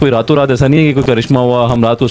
कोई रातों रात ऐसा नहीं है कि कोई करिश्मा हुआ, हम रात को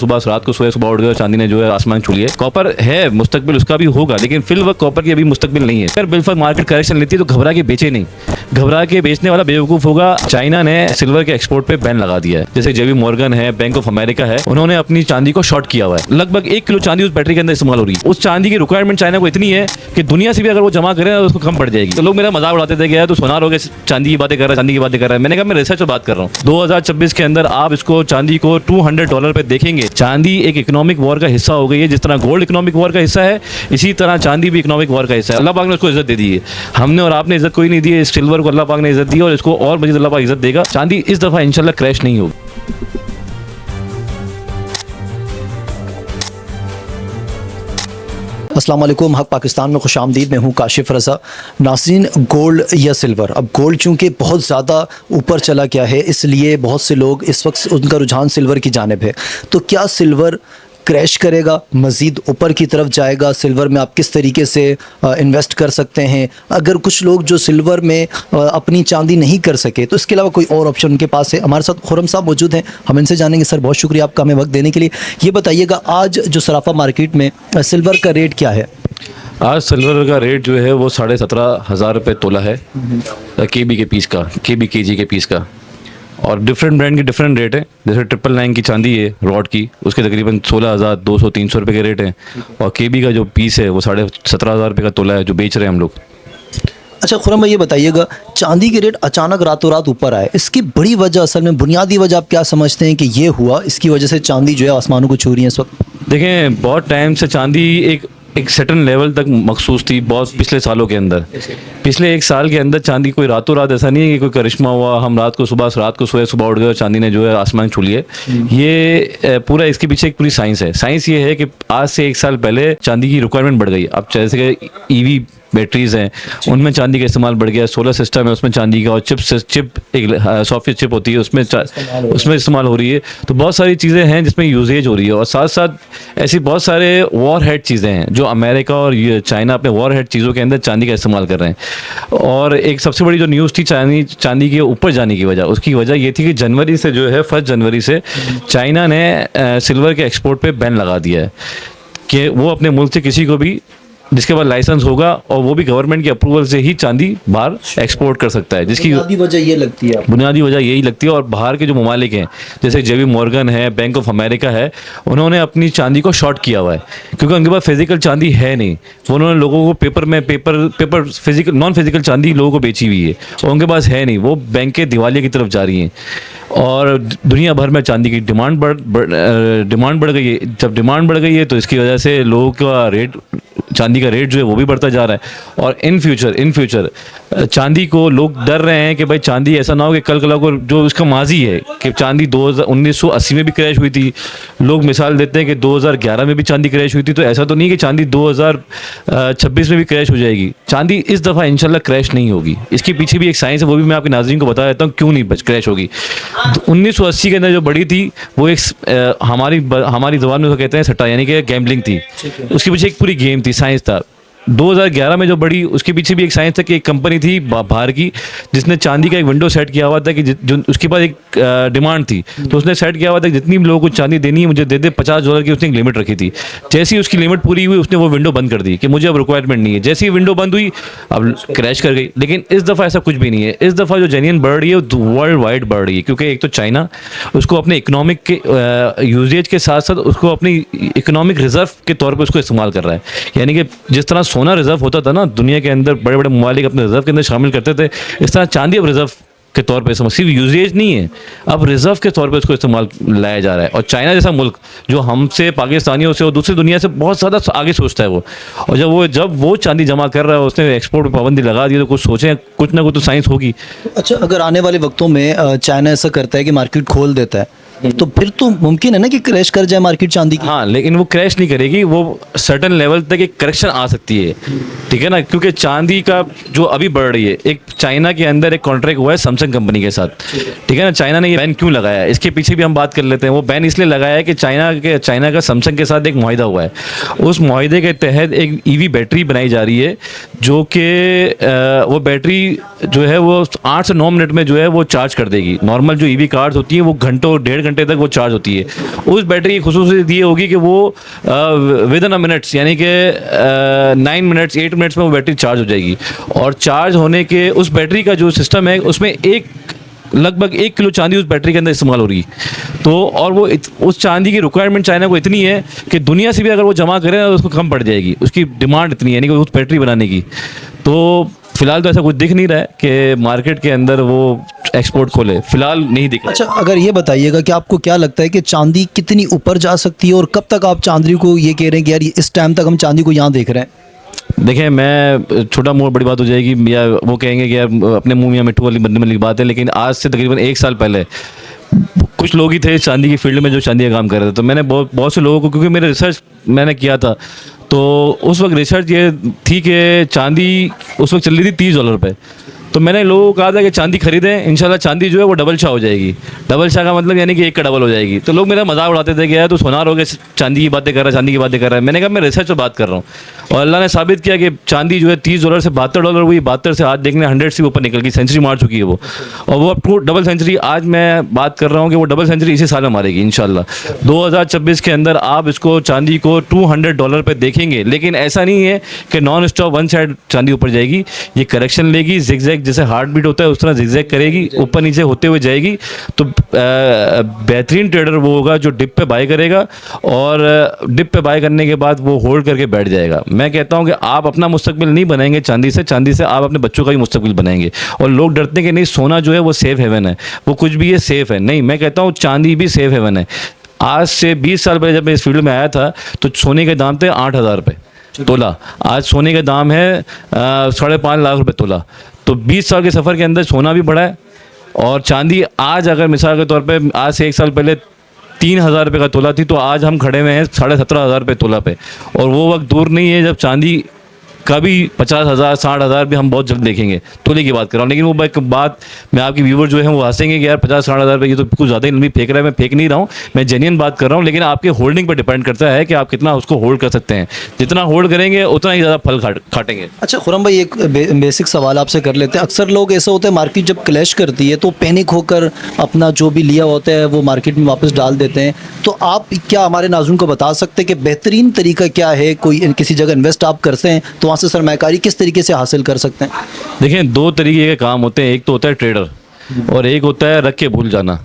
सोए सुबह उठ गए, चांदी ने जो है आसमान छू लिया। कॉपर है, मुस्तकबिल उसका भी होगा, लेकिन फिल वक्त कॉपर की अभी मुस्तकबिल नहीं है। अगर बिल्कुल मार्केट करेक्शन लेती है तो घबरा के बेचे नहीं, घबरा के बेचने वाला बेवकूफ होगा। चाइना ने सिल्वर के एक्सपोर्ट पे बैन लगा दिया है, जैसे जेबी मॉर्गन है, बैंक ऑफ अमेरिका है, उन्होंने अपनी चांदी को शॉर्ट किया हुआ है। लगभग 1 किलो चांदी उस बैटरी के अंदर इस्तेमाल हो रही है। उस चांदी की रिक्वायरमेंट चाइना को इतनी है कि दुनिया से भी अगर वो जमा करें तो उसको कम पड़ जाएगी। तो लोग मेरा मजाक उड़ाते थे कि यार तो सोनार हो गए, चांदी की बातें कर रहा है, चांदी की बातें कर रहा है। मैंने कहा मैं रिसर्च पर बात कर रहा हूँ। 2026 के अंदर आप इसको चांदी को $200 पे देखेंगे। चांदी एक इकोनॉमिक वॉर का हिस्सा हो गई है। जिस तरह गोल्ड इकोनॉमिक वॉर का हिस्सा है, इसी तरह चांदी भी इकोनॉमिक वॉर का हिस्सा है। अल्लाह पाक ने उसको इज्जत दे दी है। हमने और आपने इज्जत कोई नहीं दी है। इस सिल्वर को अल्लाह पाक ने इज्जत दी और इसको और मजीद अल्लाह पाक इज्जत देगा। चांदी इस दफ़ा इंशाल्लाह क्रैश नहीं होगी। अस्सलाम वालेकुम, हक पाकिस्तान में खुशामदीद। मैं हूँ काशिफ रज़ा। नाज़रीन, गोल्ड या सिल्वर, अब गोल्ड चूँकि बहुत ज़्यादा ऊपर चला गया है, इसलिए बहुत से लोग इस वक्त उनका रुझान सिल्वर की जानिब है। तो क्या सिल्वर क्रैश करेगा, मज़ीद ऊपर की तरफ जाएगा? सिल्वर में आप किस तरीके से इन्वेस्ट कर सकते हैं? अगर कुछ लोग जो सिल्वर में अपनी चांदी नहीं कर सके तो इसके अलावा कोई और ऑप्शन उनके पास है? हमारे साथ खुरम साहब मौजूद हैं, हम इनसे जानेंगे। सर, बहुत शुक्रिया आपका हमें वक्त देने के लिए। ये बताइएगा, आज जो सराफा मार्केट में सिल्वर का रेट क्या है? आज सिल्वर का रेट जो है वो 17,500 रुपये तोला है, केबी के पीस का, केजी के पीस का। और डिफरेंट ब्रांड के डिफरेंट रेट है। जैसे 999 की चांदी है रॉड की, उसके तकरीबन 16,200-300 रुपये के रेट हैं। और केबी का जो पीस है वो 17,500 रुपये का तोला है, जो बेच रहे हैं हम लोग। अच्छा खुरम भाई, ये बताइएगा, चांदी के रेट अचानक रातों रात ऊपर आए, इसकी बड़ी वजह, असल में बुनियादी वजह आप क्या समझते हैं कि ये हुआ, इसकी वजह से चांदी जो है आसमानों को छू रही है इस वक्त? देखें, बहुत टाइम से चांदी एक सर्टन लेवल तक मखसूस थी। बहुत पिछले सालों के अंदर, पिछले 1 साल के अंदर चांदी कोई रातों रात ऐसा नहीं है कि कोई करिश्मा हुआ, हम रात को सोए सुबह उठ गए, चांदी ने जो है आसमान छू लिया। ये पूरा, इसके पीछे एक पूरी साइंस है। साइंस ये है कि आज से 1 साल पहले चांदी की रिक्वायरमेंट बढ़ गई। अब जैसे कि ईवी बैटरीज हैं, उनमें चांदी का इस्तेमाल बढ़ गया। सोलर सिस्टम है, उसमें चांदी का, और चिप एक सॉफ्टवेयर चिप होती है, उसमें इस्तेमाल हो रही है। तो बहुत सारी चीज़ें हैं जिसमें यूजेज हो रही है। और साथ साथ ऐसी बहुत सारे वॉर हेड चीज़ें हैं जो अमेरिका और चाइना अपने वॉर हेड चीज़ों के अंदर चांदी का इस्तेमाल कर रहे हैं। और एक सबसे बड़ी जो न्यूज़ थी चांदी के ऊपर जाने की वजह, उसकी वजह ये थी कि जनवरी से जो है 1 जनवरी से चाइना ने सिल्वर के एक्सपोर्ट पर बैन लगा दिया है कि वो अपने मुल्क से किसी को भी जिसके बाद लाइसेंस होगा और वो भी गवर्नमेंट के अप्रूवल से ही चांदी बाहर एक्सपोर्ट कर सकता है। जिसकी बुनियादी वजह ये लगती है, बुनियादी वजह यही लगती है। और बाहर के जो ममालिक हैं, जैसे जेबी मॉर्गन है, बैंक ऑफ अमेरिका है, उन्होंने अपनी चांदी को शॉर्ट किया हुआ है क्योंकि उनके पास फिजिकल चांदी है नहीं। वो उन्होंने लोगों को पेपर फिजिकल नॉन फिजिकल चांदी लोगों को बेची हुई है और उनके पास है नहीं। वो बैंक के दिवालिये की तरफ जा रही हैं और दुनिया भर में चांदी की डिमांड बढ़ गई है। जब डिमांड बढ़ गई है तो इसकी वजह से लोगों का रेट, चांदी का रेट जो है वो भी बढ़ता जा रहा है। और इन फ्यूचर चांदी को लोग डर रहे हैं कि भाई चांदी ऐसा ना हो कि कल को जो उसका माजी है कि चांदी 1980 में भी क्रैश हुई थी। लोग मिसाल देते हैं कि 2011 में भी चांदी क्रैश हुई थी। तो ऐसा तो नहीं कि चांदी 2026 में भी क्रैश हो जाएगी। चांदी इस दफ़ा इंशाल्लाह क्रैश नहीं होगी। इसके पीछे भी एक साइंस है, वो भी मैं आपके नाज़रीन को बता देता हूँ क्यों नहीं क्रैश होगी। 1980 के अंदर जो बढ़ी थी वो एक हमारी ज़बान में उसको कहते हैं सट्टा, यानी कि गैम्बलिंग थी। उसके पीछे एक पूरी गेम थी, साइंस था। 2011 में जो बढ़ी उसके पीछे भी एक साइंस था कि एक कंपनी थी बाहर की जिसने चांदी का एक विंडो सेट किया हुआ था कि जो उसके पास एक डिमांड थी, तो उसने सेट किया हुआ था कि जितनी भी लोगों को चांदी देनी है मुझे दे दे। $50 की उसने एक लिमिट रखी थी। जैसे ही उसकी लिमिट पूरी हुई उसने वो विंडो बंद कर दी कि मुझे अब रिक्वायरमेंट नहीं है। जैसे ही विंडो बंद हुई अब क्रैश कर गई। लेकिन इस दफ़ा ऐसा कुछ भी नहीं है। इस दफ़ा जो जेन्युइन बढ़ रही है वर्ल्ड वाइड बढ़ रही है क्योंकि एक तो चाइना उसको अपने इकोनॉमिक के यूजेज के साथ साथ उसको अपनी इकोनॉमिक रिजर्व के तौर पर उसको इस्तेमाल कर रहा है। यानी कि जिस तरह सोना रिजर्व होता था ना, दुनिया के अंदर बड़े बड़े ममालिक अपने रिजर्व के अंदर शामिल करते थे, इस तरह चांदी अब रिजर्व के तौर पे, सिर्फ यूजेज नहीं है, अब रिजर्व के तौर पे उसको इस्तेमाल लाया जा रहा है। और चाइना जैसा मुल्क जो हमसे, पाकिस्तानियों से और दूसरी दुनिया से बहुत ज़्यादा आगे सोचता है वो, और जब वो चांदी जमा कर रहा है, उसने एक्सपोर्ट पर पाबंदी लगा दी, तो कुछ सोचें, कुछ ना कुछ तो साइंस होगी। अच्छा, अगर आने वाले वक्तों में चाइना ऐसा करता है कि मार्केट खोल देता है तो फिर तो मुमकिन है ना कि क्रैश कर जाए मार्केट चांदी की? हाँ, लेकिन वो क्रैश नहीं करेगी। वो सर्टन लेवल तक एक करेक्शन आ सकती है, ठीक है ना, क्योंकि चांदी का जो अभी बढ़ रही है, एक चाइना के अंदर एक कॉन्ट्रैक्ट हुआ है सैमसंग कंपनी के साथ, ठीक है ना। चाइना ने ये बैन क्यों लगाया है, इसके पीछे भी हम बात कर लेते हैं। वो बैन इसलिए लगाया है कि चाइना का सैमसंग के साथ एक मुआहिदा हुआ है। उस मुआहिदे के तहत एक ईवी बैटरी बनाई जा रही है जो कि वो बैटरी जो है वो 8 से 9 मिनट में जो है वो चार्ज कर देगी। नॉर्मल जो ईवी कार्स होती हैं वो घंटों 1.5 घंटे तक वो चार्ज होती है। उस बैटरी की खुसूसियत ये होगी कि वो विद इन अ मिनट्स, यानी कि 9 मिनट्स 8 मिनट्स में वो बैटरी चार्ज हो जाएगी। और चार्ज होने के उस बैटरी का जो सिस्टम है उसमें लगभग 1 किलो चांदी उस बैटरी के अंदर इस्तेमाल हो रही है। तो और वो उस चांदी की रिक्वायरमेंट चाइना को इतनी है कि दुनिया से भी अगर वो जमा करे तो उसको कम पड़ जाएगी, उसकी डिमांड इतनी है यानी कि उस बैटरी बनाने की। तो फिलहाल तो ऐसा कुछ दिख नहीं रहा है कि मार्केट के अंदर वो एक्सपोर्ट खोले, फिलहाल नहीं दिख रहा। अच्छा, अगर ये बताइएगा कि आपको क्या लगता है कि चांदी कितनी ऊपर जा सकती है, और कब तक आप चांदी को ये कह रहे हैं कि यार इस टाइम तक हम चांदी को यहाँ देख रहे हैं? देखिए, मैं छोटा मोड़ बड़ी बात हो जाएगी या वो कहेंगे कि यार अपने मुंह में मिट्टू वाली बंदे वाली बात है, लेकिन आज से तकरीबन 1 साल पहले कुछ लोग ही थे चांदी की फील्ड में जो चांदी का काम कर रहे थे। तो मैंने बहुत से लोगों को, क्योंकि मेरे रिसर्च मैंने किया था, तो उस वक्त रिसर्च ये थी कि चांदी उस वक्त चल रही थी $30 पे। तो मैंने लोगों को कहा था कि चांदी खरीदें, इंशाल्लाह चांदी जो है वो डबल शाह हो जाएगी। डबल शाह का मतलब यानी कि 1 का डबल हो जाएगी। तो लोग मेरा मजाक उड़ाते थे कि यार तू सोनार हो गया, चांदी की बातें कर रहा है, चांदी की बातें कर रहा है। मैंने कहा मैं रिसर्च पर बात कर रहा हूँ, और अल्लाह ने साबित किया कि चांदी जो है $30 से $72 हुई। 72 से आज देखने 100 से ऊपर निकल गई, सेंचुरी मार चुकी है वो, और वो अब डबल सेंचुरी। आज मैं बात कर रहा हूँ कि वो डबल सेंचुरी इसी साल में मारेगी इंशाल्लाह। 2026 के अंदर आप इसको चांदी को $200 पे देखेंगे। लेकिन ऐसा नहीं है कि नॉन स्टॉप वन साइड चांदी ऊपर जाएगी, ये करेक्शन लेगी, जिगजैग जैसे हार्ट बीट होता है उस तरह जिगजैग करेगी, ऊपर नीचे होते हुए जाएगी। तो बेहतरीन ट्रेडर वो होगा जो डिप पे बाय करेगा, और डिप पे बाय करने के बाद वो होल्ड करके बैठ जाएगा। मैं कहता हूं कि आप अपना मुस्तकबिल नहीं बनाएंगे चांदी से आप अपने बच्चों का ही मुस्तकबिल बनाएंगे। और लोग डरते हैं कि नहीं सोना जो है वो सेफ हेवन है, वो कुछ भी ये सेफ है। नहीं, मैं कहता हूँ चांदी भी सेफ हेवन है। आज से 20 साल पहले जब मैं इस फील्ड में आया था तो सोने के दाम थे 8,000 रुपये तोला। आज सोने का दाम है 5.5 लाख रुपए तोला। तो 20 साल के सफ़र के अंदर सोना भी बढ़ा है, और चांदी आज अगर मिसाल के तौर पे आज से 1 साल पहले 3,000 रुपये का तोला थी, तो आज हम खड़े हुए हैं 17,500 रुपये तोला पे। और वो वक्त दूर नहीं है जब चांदी का भी 50,000 60,000 भी हम बहुत जल्द देखेंगे। तोले की बात कर रहा हूँ, लेकिन वो एक बात मैं आपकी व्यूवर जो है वो हंसेंगे कि यार 50-60,000 रुपये ये तो कुछ ज़्यादा ही लंबी फेंक रहा है। मैं फेंक नहीं रहा हूँ, मैं जेन्युइन बात कर रहा हूँ। लेकिन आपके होल्डिंग पर डिपेंड करता है कि आप कितना उसको होल्ड कर सकते हैं। जितना होल्ड करेंगे उतना ही ज़्यादा फल काटेंगे। अच्छा खुरम भाई, एक बेसिक सवाल आपसे कर लेते हैं। अक्सर लोग ऐसा होता है मार्केट जब क्लैश करती है तो पैनिक होकर अपना जो भी लिया होता है वो मार्केट में वापस डाल देते हैं। तो आप क्या हमारे नाज़रीन को बता सकते हैं कि बेहतरीन तरीका क्या है? कोई किसी जगह इन्वेस्ट आप करते हैं तो वहाँ से सरमायाकारी किस तरीके से हासिल कर सकते हैं? देखिए, 2 तरीके के काम होते हैं। एक तो होता है ट्रेडर, और एक होता है रख के भूल जाना।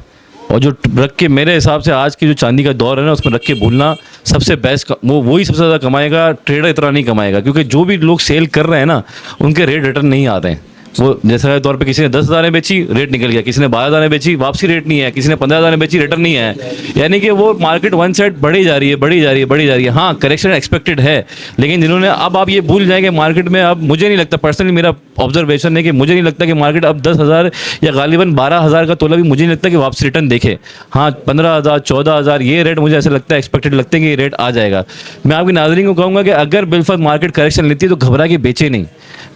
और जो रख के, मेरे हिसाब से आज की जो चांदी का दौर है ना, उसमें रख के भूलना सबसे बेस्ट, वही सबसे ज़्यादा कमाएगा। ट्रेडर इतना नहीं कमाएगा, क्योंकि जो भी लोग सेल कर रहे हैं ना उनके रेट रिटर्न नहीं आते हैं। वो जैसे तौर पे किसी ने 10,000 में बेची, रेट निकल गया, किसी ने 12,000 में बेची, वापसी रेट नहीं है, किसी ने 15,000 में बेची, रिटर्न नहीं है। यानी कि वो मार्केट वन साइड बढ़ी जा रही है। हाँ, करेक्शन एक्सपेक्टेड है, लेकिन जिन्होंने, अब आप ये भूल जाएंगे मार्केट में, अब मुझे नहीं लगता, पर्सनली मेरा ऑब्जर्वेशन है कि मुझे नहीं लगता कि मार्केट अब 10,000 या गालिबन 12,000 का तोला भी मुझे नहीं लगता कि वापसी रिटर्न देखे। हाँ, 15,000 14,000 ये रेट मुझे ऐसा लगता है, एक्सपेक्टेड लगता है कि ये रेट आ जाएगा। मैं आपके नाज़रीन को कहूँगा कि अगर बिलफर्ज मार्केट करेक्शन लेती है तो घबरा के बेचे नहीं।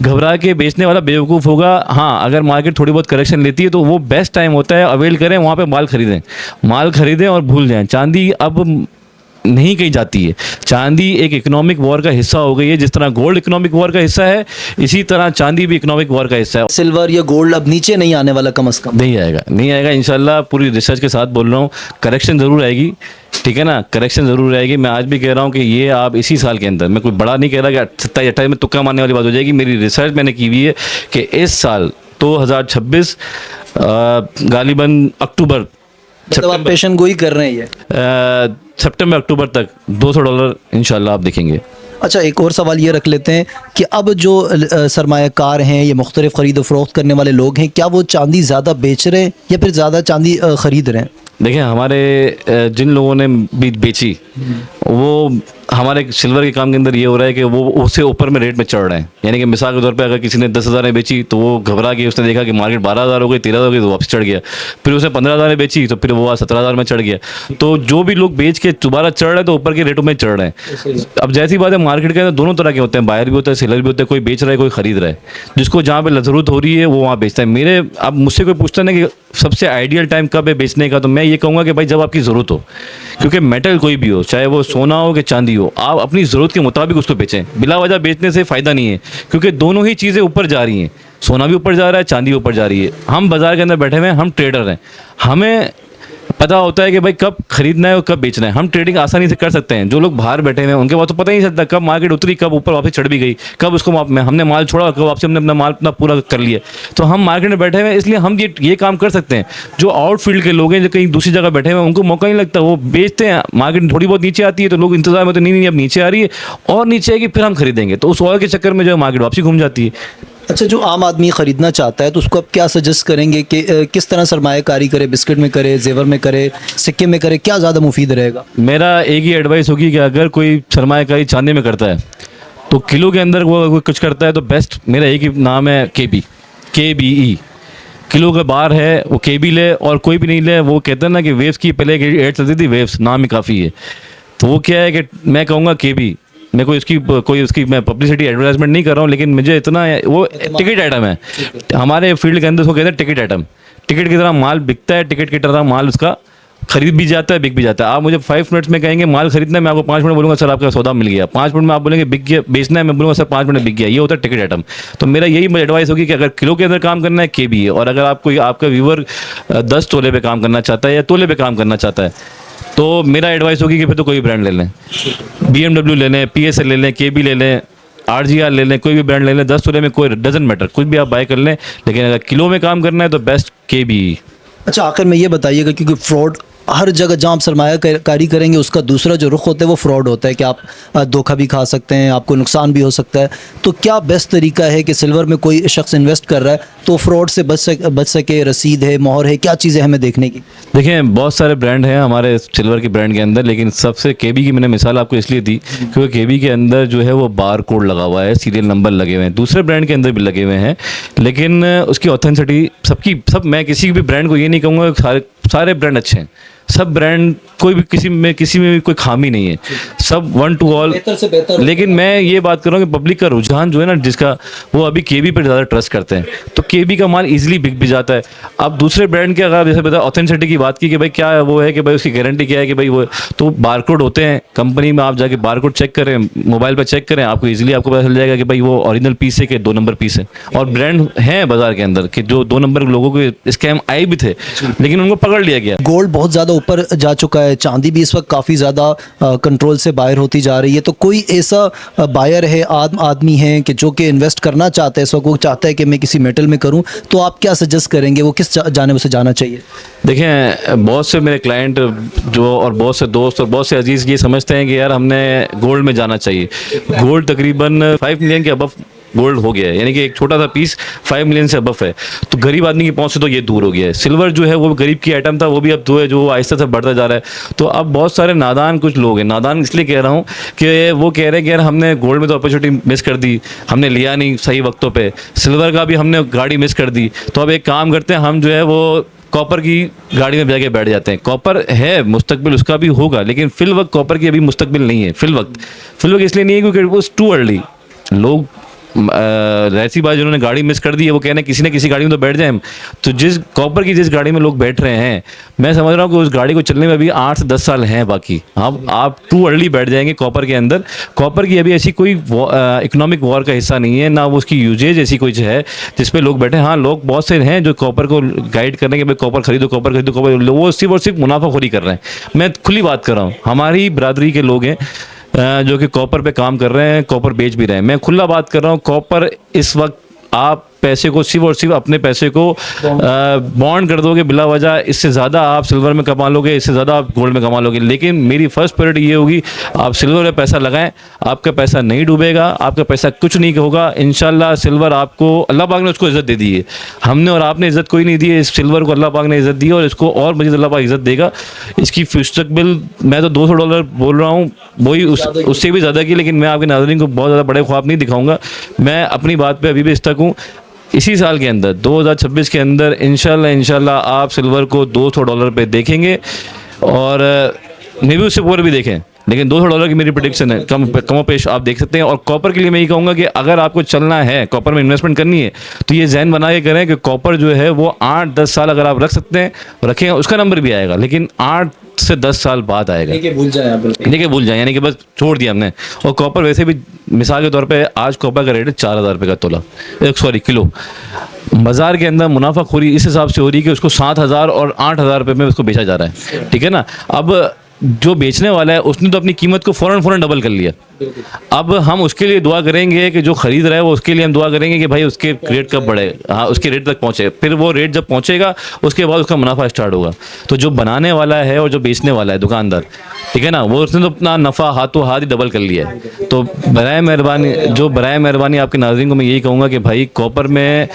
घबरा के बेचने वाला बेवकूफ़ होगा। हाँ, अगर मार्केट थोड़ी बहुत करेक्शन लेती है तो वो बेस्ट टाइम होता है, अवेल करें, वहाँ पे माल खरीदें और भूल जाएं। चांदी अब नहीं कही जाती है। चांदी एक इकोनॉमिक वॉर का हिस्सा हो गई है। जिस तरह गोल्ड इकोनॉमिक वॉर का हिस्सा है, इसी तरह चांदी भी इकोनॉमिक वॉर का हिस्सा है। सिल्वर या गोल्ड अब नीचे नहीं आने वाला, कम से कम नहीं आएगा इंशाल्लाह। पूरी रिसर्च के साथ बोल रहा हूँ, करेक्शन ज़रूर आएगी, ठीक है ना, करेक्शन ज़रूर आएगी। मैं आज भी कह रहा हूँ कि ये आप इसी साल के अंदर, मैं कोई बड़ा नहीं कह रहा कि 27-28 में तुक्का मारने वाली बात हो जाएगी। मेरी रिसर्च मैंने की हुई है कि इस साल 2026 गालिबन अक्टूबर, मतलब आप पेशन गोई कर रहे हैं ये सितंबर अक्टूबर तक $200 इंशाल्लाह आप देखेंगे। अच्छा, एक और सवाल ये रख लेते हैं कि अब जो सरमायाकार हैं, ये मुख्तलिफ ख़रीद फ़रोख्त करने वाले लोग हैं, क्या वो चांदी ज़्यादा बेच रहे हैं या फिर ज़्यादा चांदी ख़रीद रहे हैं? देखिए, हमारे जिन लोगों ने भी बेची, वो हमारे सिल्वर के काम के अंदर ये हो रहा है कि वो उससे ऊपर में रेट में चढ़ रहे हैं। यानी कि मिसाल के तौर पे अगर किसी ने 10,000 में बेची तो वो घबरा के, उसने देखा कि मार्केट 12,000 हो गई, 13,000 हो गई, तो वापस चढ़ गया। फिर उसने 15,000 में बेची तो फिर वो आज 17,000 में चढ़ गया। तो जो भी लोग बेच के दोबारा चढ़ रहे हैं तो ऊपर के रेटों में चढ़ रहे हैं। अब जैसी बात है, मार्केट के अंदर दोनों तरह के होते हैं, बायर भी होता है, सेलर भी होता है। कोई बेच रहा है, कोई खरीद रहा है। जिसको जहाँ पे ज़रूरत हो रही है वो वहाँ बेचता है। अब मुझसे कोई पूछता है कि सबसे आइडियल टाइम कब है बेचने का, तो मैं ये कहूँगा कि भाई जब आपकी ज़रूरत हो। क्योंकि मेटल कोई भी हो, चाहे वो सोना हो कि चांदी हो, आप अपनी ज़रूरत के मुताबिक उसको बेचें। बिला वजह बेचने से फ़ायदा नहीं है, क्योंकि दोनों ही चीज़ें ऊपर जा रही हैं। सोना भी ऊपर जा रहा है, चांदी ऊपर जा रही है। हम बाज़ार के अंदर बैठे हुए हैं, हम ट्रेडर हैं। हमें पता होता है कि भाई कब खरीदना है और कब बेचना है। हम ट्रेडिंग आसानी से कर सकते हैं। जो लोग बाहर बैठे हुए हैं उनके पास तो पता ही नहीं चलता कब मार्केट उतरी, कब ऊपर वापस चढ़ भी गई, कब उसको हमने माल छोड़ा, कब वापस हमने अपना माल अपना पूरा कर लिया। तो हम मार्केट में बैठे हुए हैं, इसलिए हम ये काम कर सकते हैं। जो आउटफील्ड के लोग हैं, जो कहीं दूसरी जगह बैठे हुए हैं, उनको मौका नहीं लगता, वो बेचते हैं। मार्केट थोड़ी बहुत नीचे आती है तो लोग इंतजार में, तो नहीं अब नीचे आ रही है और नीचे आएगी फिर हम खरीदेंगे, तो उस और के चक्कर में जो है मार्केट वापसी घूम जाती है। अच्छा, जो आम आदमी ख़रीदना चाहता है तो उसको आप क्या सजेस्ट करेंगे कि किस तरह सरमायाकारी करे, बिस्किट में करे, जेवर में करे, सिक्के में करे, क्या ज़्यादा मुफीद रहेगा? मेरा एक ही एडवाइस होगी कि अगर कोई सरमायाकारी चांदी में करता है तो किलो के अंदर वो अगर कुछ करता है तो बेस्ट, मेरा एक ही नाम है KBE। किलो का बार है वो KB ले, और कोई भी नहीं ले। वो कहते हैं ना कि वेव्स की पहले एड चलती थी, वेव्स नाम ही काफ़ी है। तो वो क्या है कि मैं कहूँगा KB। मैं कोई उसकी मैं पब्लिसिटी एडवर्टाइजमेंट नहीं कर रहा हूँ, लेकिन मुझे इतना वो टिकट आइटम है हमारे फील्ड के अंदर, उसको कहते हैं टिकट आइटम। टिकट की तरह माल बिकता है, टिकट की तरह माल उसका खरीद भी जाता है, बिक भी जाता है। आप मुझे 5 मिनट्स में कहेंगे माल खरीदना है, मैं आपको 5 मिनट बोलूँगा सर आपका सौदा मिल गया। 5 मिनट में आप बोलेंगे बिक गया, बेचना है, मैं बोलूँगा सर 5 मिनट में बिक गया। ये होता है टिकट आइटम। तो मेरा यही एडवाइस होगी कि अगर किलो के अंदर काम करना है KB है, और अगर आपका व्यूवर 10 तोले पे काम करना चाहता है या तोले पे काम करना चाहता है तो मेरा एडवाइस होगी कि फिर तो कोई ब्रांड ले लें। BMW ले लें, PSL ले लें, KB ले लें, RGR ले लें, कोई भी ब्रांड ले लें। 10 तोले में कोई डजन मैटर, कुछ भी आप बाय कर लें, लेकिन अगर किलो में काम करना है तो बेस्ट KB। अच्छा, आखिर में ये बताइएगा, क्योंकि फ्रॉड हर जगह जहाँ आप सरमायाकारी करेंगे उसका दूसरा जो रुख होता है वो फ्रॉड होता है कि आप धोखा भी खा सकते हैं, आपको नुकसान भी हो सकता है। तो क्या बेस्ट तरीका है कि सिल्वर में कोई शख्स इन्वेस्ट कर रहा है तो फ्रॉड से बच सके? रसीद है, मोहर है, क्या चीज़ें हमें देखने की? देखिए, बहुत सारे ब्रांड हैं हमारे सिल्वर के ब्रांड के अंदर, लेकिन सबसे KB की मैंने मिसाल आपको इसलिए दी क्योंकि KB के अंदर जो है वो बार कोड लगा हुआ है, सीरियल नंबर लगे हुए हैं। दूसरे ब्रांड के अंदर भी लगे हुए हैं, लेकिन उसकी ऑथेंटिसिटी मैं किसी भी ब्रांड को ये नहीं कहूँगा सारे ब्रांड अच्छे हैं। सब ब्रांड कोई भी किसी में भी कोई खामी नहीं है, सब 1 to all बेहतर से बेहतर। लेकिन मैं ये बात कर रहा हूँ कि पब्लिक का रुझान जो है ना, जिसका वो अभी KB पर ज़्यादा ट्रस्ट करते हैं, तो KB का माल इजीली बिक भी जाता है। अब दूसरे ब्रांड के अगर जैसे बता ऑथेंटिसिटी की बात की कि भाई क्या है, वो है कि भाई उसकी गारंटी क्या है कि भाई वो, तो बारकोड होते हैं कंपनी में, आप जाके बारकोड चेक करें, मोबाइल पर चेक करें, आपको इजीली आपको पता चल जाएगा कि भाई वो ओरिजिनल पीस है कि 2 नंबर पीस है। और ब्रांड हैं बाजार के अंदर कि जो 2 नंबर लोगों को स्कैम आए भी थे, लेकिन उनको पकड़ लिया गया। गोल्ड बहुत ज़्यादा ऊपर जा चुका है, चांदी भी इस वक्त काफ़ी ज़्यादा कंट्रोल से बाहर होती जा रही है। तो कोई ऐसा बायर है, आदमी है कि जो कि इन्वेस्ट करना चाहता है, इस वक्त वो चाहता है कि मैं किसी मेटल में करूं, तो आप क्या सजेस्ट करेंगे, वो किस जानिब से जाना चाहिए? देखें, बहुत से मेरे क्लाइंट जो और बहुत से दोस्त और बहुत से अजीज़ ये समझते हैं कि यार हमने गोल्ड में जाना चाहिए। गोल्ड तकरीबन 5 मिलियन के अबव गोल्ड हो गया है, यानी कि एक छोटा सा पीस 5 मिलियन से अबव है, तो गरीब आदमी की पहुंच से तो ये दूर हो गया है। सिल्वर जो है वो गरीब की आइटम था, वो भी अब जो है जो आहिस्ता से बढ़ता जा रहा है। तो अब बहुत सारे नादान कुछ लोग हैं, नादान इसलिए कह रहा हूँ कि वो कह रहे हैं कि यार हमने गोल्ड में तो अपॉर्चुनिटी मिस कर दी, हमने लिया नहीं सही वक्तों पर, सिल्वर का भी हमने गाड़ी मिस कर दी। तो अब एक काम करते हैं, हम जो है वो कॉपर की गाड़ी में जाके बैठ जाते हैं। कॉपर है, मुस्तकबिल उसका भी होगा, लेकिन फिल वक्त कॉपर की अभी मुस्तकबिल नहीं है। फिल वक्त इसलिए नहीं है क्योंकि वो टू अर्ली। लोग ऐसी बात जिन्होंने गाड़ी मिस कर दी है वो कहने किसी न किसी गाड़ी में तो बैठ जाए। तो जिस कॉपर की जिस गाड़ी में लोग बैठ रहे हैं, मैं समझ रहा हूँ कि उस गाड़ी को चलने में अभी 8 से 10 साल हैं बाकी। आप टू अर्ली बैठ जाएंगे कॉपर के अंदर। कॉपर की अभी ऐसी कोई इकोनॉमिक वॉर का हिस्सा नहीं है, ना वो उसकी यूजेज ऐसी कोई है जिस पे लोग बैठे। हाँ, लोग बहुत से हैं जो कॉपर को गाइड करने के भाई कॉपर खरीदो, कॉपर खरीदो, कॉपर, वो सिर्फ और सिर्फ मुनाफाखोरी कर रहे हैं। मैं खुली बात कर रहा हूँ, हमारी बरादरी के लोग हैं जो कि कॉपर पे काम कर रहे हैं, कॉपर बेच भी रहे हैं। मैं खुला बात कर रहा हूँ, कॉपर इस वक्त आप पैसे को सिर्फ और सिर्फ अपने पैसे को बॉन्ड कर दोगे बिला वजह, इससे ज़्यादा आप सिल्वर में कमा लोगे, इससे ज़्यादा आप गोल्ड में कमा लोगे। लेकिन मेरी फर्स्ट प्रायोरिटी ये होगी, आप सिल्वर में पैसा लगाएं, आपका पैसा नहीं डूबेगा, आपका पैसा कुछ नहीं होगा। इंशाल्लाह सिल्वर आपको, अल्लाह पाक ने उसको इज़्ज़त दे दी है, हमने और आपने इज़्ज़त कोई नहीं दी है। इस सिल्वर को अल्लाह पाक ने इज़्ज़त दी है और इसको और मज़ीद अल्लाह पाक इज़्ज़त देगा। इसकी मुस्तकबिल मैं तो $200 बोल रहा हूँ, वही उससे भी ज़्यादा की, लेकिन मैं आपके नाज़रीन को बहुत ज़्यादा बड़े ख्वाब नहीं दिखाऊँगा। मैं अपनी बात पर अभी भी स्टक हूँ। इसी साल के अंदर 2026 के अंदर इंशाल्लाह आप सिल्वर को $200 पे देखेंगे और मे भी उससे ऊपर भी देखें, लेकिन $200 की मेरी प्रेडिक्शन है। कम पेश आप देख सकते हैं। और कॉपर के लिए मैं ये कहूँगा कि अगर आपको चलना है, कॉपर में इन्वेस्टमेंट करनी है, तो ये जहन बना के करें कि कॉपर जो है वो 8-10 साल अगर आप रख सकते हैं, रखें, उसका नंबर भी आएगा, लेकिन 8 से 10 साल बाद आएगा। देखिए भूल जाए, यानी कि बस छोड़ दिया हमने। और कॉपर वैसे भी मिसाल के तौर पे आज कॉपर का रेट है $4000 का तोला, सॉरी किलो। बाजार के अंदर मुनाफाखोरी इस हिसाब से हो रही है कि उसको 7,000 और 8,000 रुपये में उसको बेचा जा रहा है, ठीक है ना। अब जो बेचने वाला है उसने तो अपनी कीमत को फ़ौरन डबल कर लिया। अब हम उसके लिए दुआ करेंगे कि जो खरीद रहा है वो उसके लिए हम दुआ करेंगे कि भाई उसके रेट कब बढ़े, हाँ उसके रेट तक पहुँचे, फिर वो रेट जब पहुँचेगा उसके बाद उसका मुनाफा स्टार्ट होगा। तो जो बनाने वाला है और जो बेचने वाला है दुकानदार, ठीक है ना, वो उसने तो अपना नफ़ा हाथों हाथ ही डबल कर लिया है। तो बराए मेहरबानी आपके नाज़रीन को मैं यही कहूँगा कि भाई कॉपर में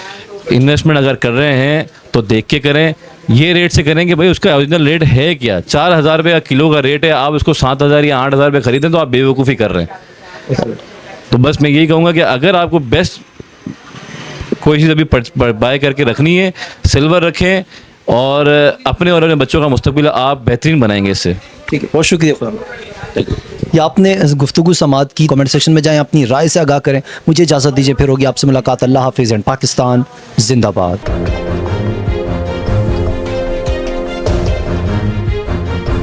इन्वेस्टमेंट अगर कर रहे हैं तो देख के करें, ये रेट से करें कि भाई उसका ओरिजिनल रेट है क्या। 4,000 रुपये का किलो का रेट है, आप उसको 7,000 या 8,000 रुपये खरीदें तो आप बेवकूफ़ी कर रहे हैं। तो बस मैं यही कहूँगा कि अगर आपको बेस्ट कोई चीज़ अभी बाय करके रखनी है, सिल्वर रखें और अपने बच्चों का मुस्तकबिल आप बेहतरीन बनाएंगे इससे। ठीक है, बहुत शुक्रिया खुदा। या आपने गुफ्तगू समात की, कमेंट सेक्शन में जाएं, अपनी राय से आगाह करें। मुझे इजाज़त दीजिए, फिर होगी आपसे मुलाकात। अल्लाह हाफिज़ एंड पाकिस्तान जिंदाबाद।